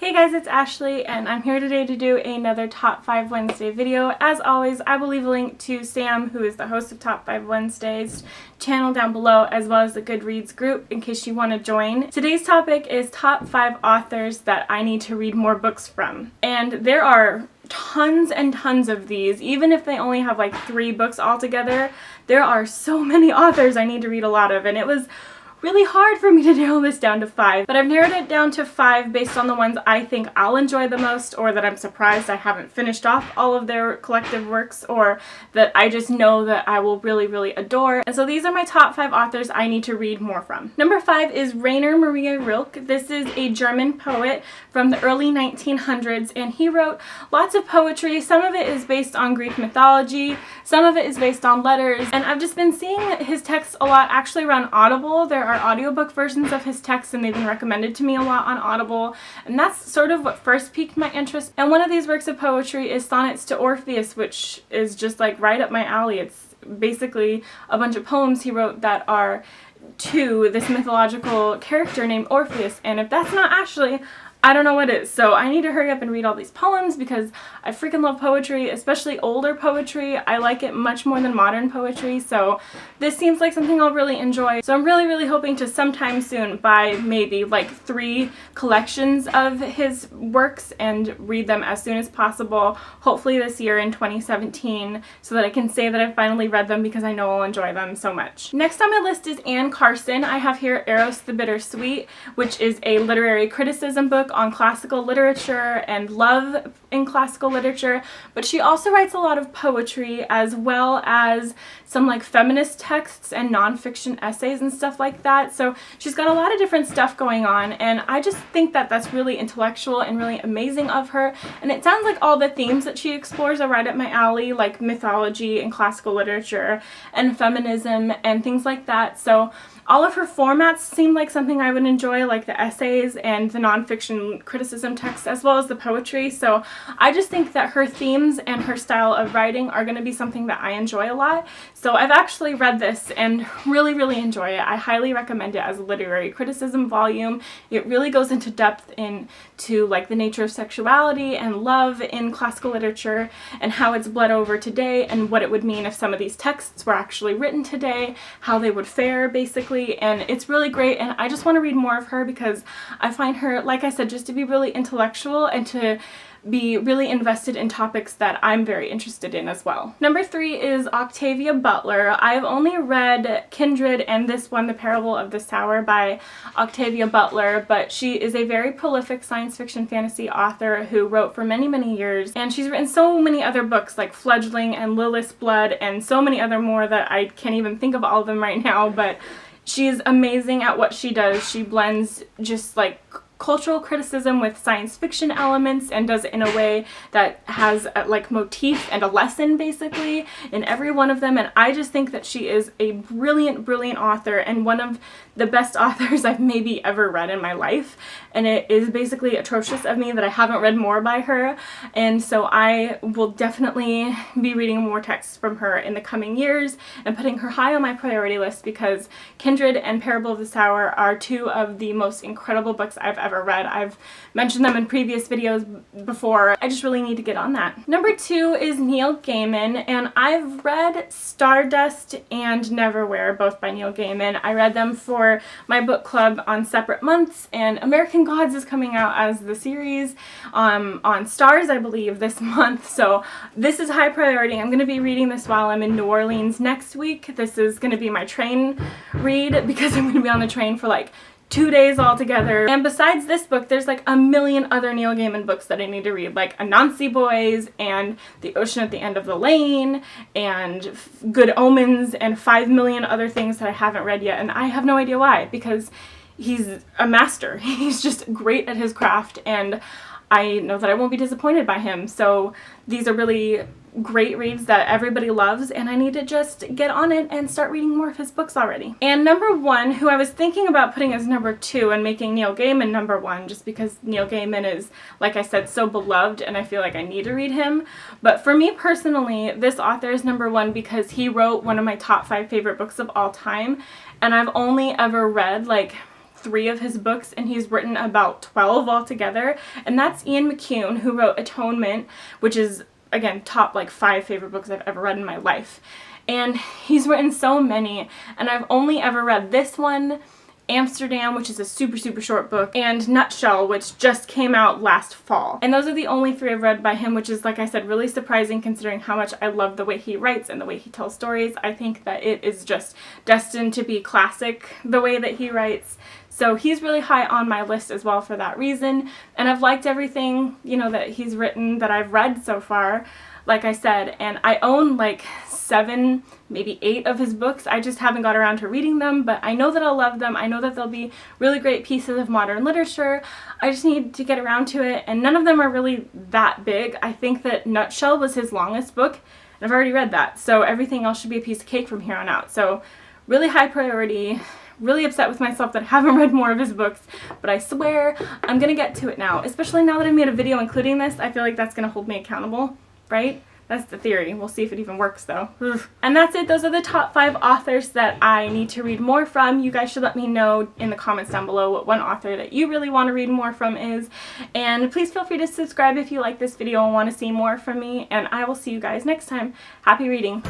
Hey guys, it's Ashley and I'm here today to do another Top 5 Wednesday video. As always, I will leave a link to Sam, who is the host of Top 5 Wednesdays, channel down below, as well as the Goodreads group in case you want to join. Today's topic is top 5 authors that I need to read more books from. And there are tons and tons of these. Even if they only have like 3 books altogether, there are so many authors I need to read a lot of, and it was really hard for me to narrow this down to 5, but I've narrowed it down to 5 based on the ones I think I'll enjoy the most, or that I'm surprised I haven't finished off all of their collective works, or that I just know that I will really adore. And so these are my top 5 authors I need to read more from. Number 5 is Rainer Maria Rilke. This is a German poet from the early 1900s, and he wrote lots of poetry. Some of it is based on Greek mythology, some of it is based on letters, and I've just been seeing his texts a lot actually around Audible. There are audiobook versions of his texts and they've been recommended to me a lot on Audible, and that's sort of what first piqued my interest. And one of these works of poetry is Sonnets to Orpheus, which is just like right up my alley. It's basically a bunch of poems he wrote that are to this mythological character named Orpheus, and if that's not Ashley, I don't know what is. So I need to hurry up and read all these poems because I freaking love poetry, especially older poetry. I like it much more than modern poetry, so this seems like something I'll really enjoy. So I'm really hoping to sometime soon buy maybe like 3 collections of his works and read them as soon as possible, hopefully this year in 2017, so that I can say that I finally read them because I know I'll enjoy them so much. Next on my list is Anne Carson. I have here Ers the Bittersweet, which is a literary criticism book on classical literature and love in classical literature, but she also writes a lot of poetry as well as some like feminist texts and nonfiction essays and stuff like that. So she's got a lot of different stuff going on, and I just think that that's really intellectual and really amazing of her. And it sounds like all the themes that she explores are right up my alley, like mythology and classical literature and feminism and things like that. So all of her formats seem like something I would enjoy, like the essays and the nonfiction criticism texts as well as the poetry. So I just think that her themes and her style of writing are going to be something that I enjoy a lot. So I've actually read this and really enjoy it. I highly recommend it as a literary criticism volume. It really goes into depth into like the nature of sexuality and love in classical literature and how it's bled over today and what it would mean if some of these texts were actually written today, how they would fare basically. And it's really great, and I just want to read more of her because I find her, like I said, just to be really intellectual and to be really invested in topics that I'm very interested in as well. Number 3 is Octavia Butler. I've only read Kindred and this one, The Parable of the Sower by Octavia Butler, but she is a very prolific science fiction fantasy author who wrote for many years, and she's written so many other books like Fledgling and Lilith's Blood and so many other more that I can't even think of all of them right now, but she's amazing at what she does. She blends just like cultural criticism with science fiction elements and does it in a way that has a like motif and a lesson basically in every one of them, and I just think that she is a brilliant author and one of the best authors I've maybe ever read in my life, and it is basically atrocious of me that I haven't read more by her, and so I will definitely be reading more texts from her in the coming years and putting her high on my priority list because Kindred and Parable of the Sower are 2 of the most incredible books I've ever read. I've mentioned them in previous videos before. I just really need to get on that. Number 2 is Neil Gaiman, and I've read Stardust and Neverwhere, both by Neil Gaiman. I read them for my book club on separate months, and American Gods is coming out as the series on Stars, I believe, this month, so this is high priority. I'm going to be reading this while I'm in New Orleans next week. This is going to be my train read because I'm going to be on the train for like 2 days altogether. And besides this book, there's like a million other Neil Gaiman books that I need to read, like Anansi Boys and The Ocean at the End of the Lane and Good Omens and 5 million other things that I haven't read yet, and I have no idea why, because he's a master. He's just great at his craft, and I know that I won't be disappointed by him. So these are really great reads that everybody loves, and I need to just get on it and start reading more of his books already. And number 1, who I was thinking about putting as number 2 and making Neil Gaiman number 1 just because Neil Gaiman is, like I said, so beloved and I feel like I need to read him. But for me personally, this author is number 1 because he wrote one of my top 5 favorite books of all time, and I've only ever read like 3 of his books, and he's written about 12 altogether. And that's Ian McEwan, who wrote Atonement, which is, again, top like 5 favorite books I've ever read in my life. And he's written so many, and I've only ever read this one, Amsterdam, which is a super short book, and Nutshell, which just came out last fall. And those are the only 3 I've read by him, which is, like I said, really surprising considering how much I love the way he writes and the way he tells stories. I think that it is just destined to be classic the way that he writes. So he's really high on my list as well for that reason. And I've liked everything, you know, that he's written that I've read so far, like I said, and I own like 7, maybe 8 of his books. I just haven't got around to reading them, but I know that I'll love them. I know that they'll be really great pieces of modern literature. I just need to get around to it, and none of them are really that big. I think that Nutshell was his longest book, and I've already read that, so everything else should be a piece of cake from here on out. So really high priority. Really upset with myself that I haven't read more of his books, but I swear I'm gonna get to it now, especially now that I made a video including this. I feel like that's gonna hold me accountable, right? That's the theory. We'll see if it even works though. And that's it. Those are the top 5 authors that I need to read more from. You guys should let me know in the comments down below what one author that you really want to read more from is. And please feel free to subscribe if you like this video and want to see more from me. And I will see you guys next time. Happy reading.